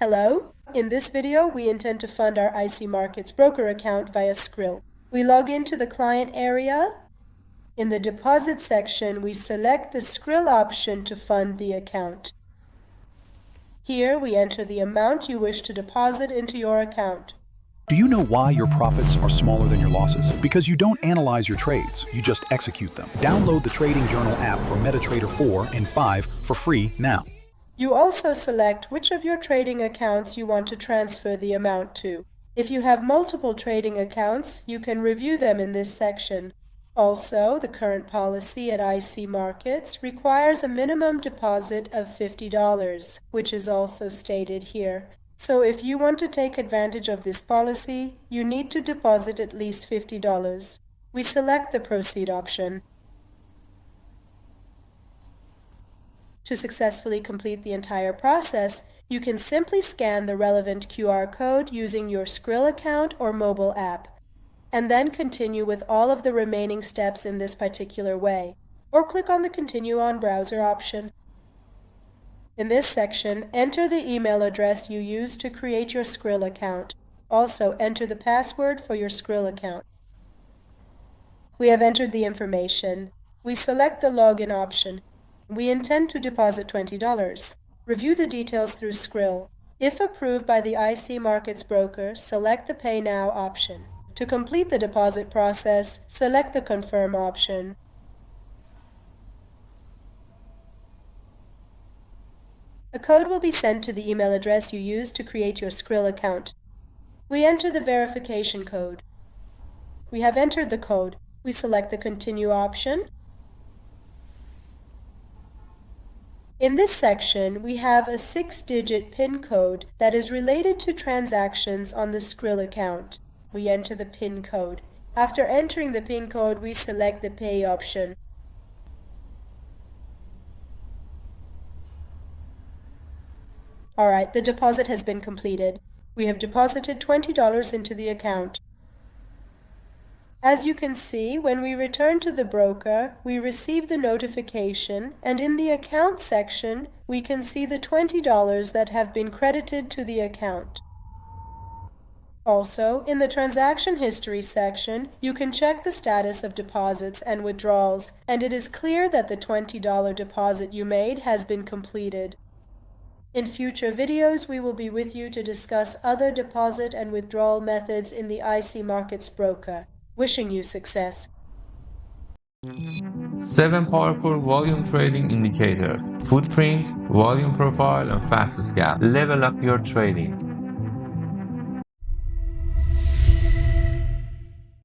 Hello! In this video, we intend to fund our ICMarkets broker account via Skrill. We log into the client area. In the deposit section, we select the Skrill option to fund the account. Here, we enter the amount you wish to deposit into your account. Do you know why your profits are smaller than your losses? Because you don't analyze your trades, you just execute them. Download the Trading Journal app for MetaTrader 4 and 5 for free now. You also select which of your trading accounts you want to transfer the amount to. If you have multiple trading accounts, you can review them in this section. Also, the current policy at ICMarkets requires a minimum deposit of $50, which is also stated here. So if you want to take advantage of this policy, you need to deposit at least $50. We select the Proceed option. To successfully complete the entire process, you can simply scan the relevant QR code using your Skrill account or mobile app, and then continue with all of the remaining steps in this particular way, or click on the Continue on Browser option. In this section, enter the email address you used to create your Skrill account. Also, enter the password for your Skrill account. We have entered the information. We select the Login option. We intend to deposit $20. Review the details through Skrill. If approved by the ICMarkets broker, select the Pay Now option. To complete the deposit process, select the Confirm option. A code will be sent to the email address you used to create your Skrill account. We enter the verification code. We have entered the code. We select the Continue option. In this section, we have a 6-digit PIN code that is related to transactions on the Skrill account. We enter the PIN code. After entering the PIN code, we select the Pay option. Alright, the deposit has been completed. We have deposited $20 into the account. As you can see, when we return to the broker, we receive the notification, and in the account section, we can see the $20 that have been credited to the account. Also, in the transaction history section, you can check the status of deposits and withdrawals, and it is clear that the $20 deposit you made has been completed. In future videos, we will be with you to discuss other deposit and withdrawal methods in the ICMarkets broker. Wishing you success. 7 powerful volume trading indicators: footprint, volume profile, and fast scalp. Level up your trading.